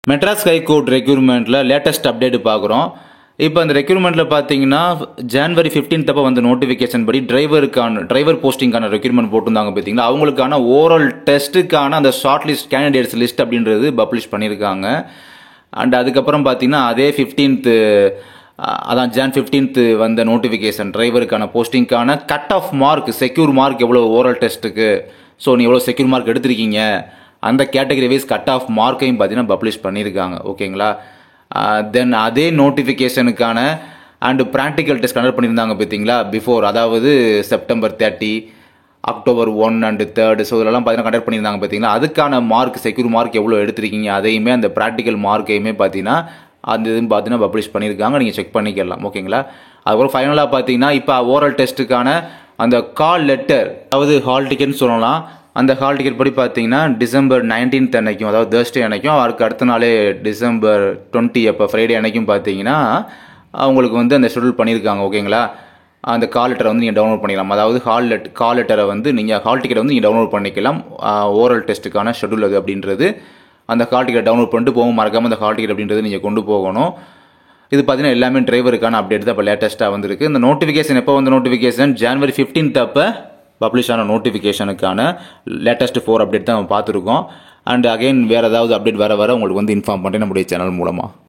Madras high court ரெக்யூர்மெண்ட்டில் latest update பார்க்குறோம். இப்போ அந்த ரெக்யூர்மெண்ட்டில் பார்த்தீங்கன்னா ஜனவரி 15 அப்போ வந்து நோட்டிஃபிகேஷன் படி டிரைவர் போஸ்டிங்கான ரெக்யூர்மெண்ட் போட்டிருந்தாங்க பார்த்தீங்களா, அவங்களுக்கான ஓரல் டெஸ்ட்டுக்கான அந்த ஷார்ட் லிஸ்ட் கேண்டிடேட்ஸ் லிஸ்ட் அப்படின்றது பப்ளிஷ் பண்ணியிருக்காங்க. அண்ட் அதுக்கப்புறம் பார்த்தீங்கன்னா அதே 15th அதான் Jan 15th வந்த நோட்டிஃபிகேஷன் டிரைவருக்கான போஸ்டிங்கான cut off mark secure mark எவ்வளோ ஓரல் டெஸ்ட்டுக்கு, ஸோ நீ எவ்வளோ செக்யூர் மார்க் எடுத்திருக்கீங்க அந்த கேட்டகரி வைஸ் கட் ஆஃப் மார்க்கையும் பார்த்தீங்கன்னா பப்ளிஷ் பண்ணியிருக்காங்க. ஓகேங்களா. தென் அதே நோட்டிஃபிகேஷனுக்கான அண்டு ப்ராக்டிக்கல் டெஸ்ட் கண்டக்ட் பண்ணியிருந்தாங்க பார்த்தீங்களா பிஃபோர், அதாவது செப்டம்பர் 30, அக்டோபர் 1 அண்டு 3, ஸோ இதெல்லாம் பார்த்தீங்கன்னா கண்டக்ட் பண்ணியிருந்தாங்க பார்த்தீங்களா, அதுக்கான மார்க் செக்யூர் மார்க் எவ்வளோ எடுத்திருக்கீங்க அதையுமே அந்த ப்ராக்டிக்கல் மார்க்கையுமே பார்த்தீங்கன்னா அந்த இதுன்னு பார்த்தீங்கன்னா பப்ளிஷ் பண்ணியிருக்காங்க. நீங்கள் செக் பண்ணிக்கலாம். ஓகேங்களா. அதுக்கப்புறம் ஃபைனலாக பார்த்தீங்கன்னா இப்போ ஓரல் டெஸ்ட்டுக்கான அந்த கால் லெட்டர், அதாவது ஹால் டிக்கெட்னு சொல்லலாம், அந்த ஹால் டிக்கெட் படி பார்த்தீங்கன்னா டிசம்பர் 19 அன்னைக்கும், அதாவது தேர்ஸ்டே அன்னைக்கும், அதுக்கு அடுத்த நாளே டிசம்பர் 20 அப்போ ஃப்ரைடே அன்னைக்கும் பார்த்தீங்கன்னா அவங்களுக்கு வந்து அந்த ஷெட்யூல் பண்ணியிருக்காங்க. ஓகேங்களா. அந்த கால் லெட்டரை வந்து நீங்கள் டவுன்லோட் பண்ணிக்கலாம். அதாவது கால் லெட்டரை வந்து நீங்கள் ஹால் டிக்கெட்டை வந்து நீங்கள் டவுன்லோட் பண்ணிக்கலாம். ஓரல் டெஸ்ட்டுக்கான ஷெட்யூல் அது அப்படின்றது அந்த ஹால் டிக்கெட் டவுன்லோட் பண்ணிட்டு போகும், மறக்காமல் அந்த ஹால் டிக்கெட் அப்படின்றது நீங்கள் கொண்டு போகணும். இது பார்த்தீங்கன்னா எல்லாமே டிரைவருக்கான அப்டேட் தான் இப்போ லேட்டஸ்ட்டாக வந்திருக்கு. இந்த நோட்டிஃபிகேஷன் எப்போ வந்து நோட்டிஃபிகேஷன் ஜனவரி 15 அப்போ பப்ளிஷ் ஆன நோட்டிஃபிகேஷனுக்கான லேட்டஸ்ட் 4 அப்டேட் தான் நம்ம பார்த்துருக்கோம். அண்ட் அகைன் வேறு ஏதாவது அப்டேட் வர உங்களுக்கு வந்து இன்ஃபார்ம் பண்ணிட்டு நம்முடைய சேனல் மூலமாக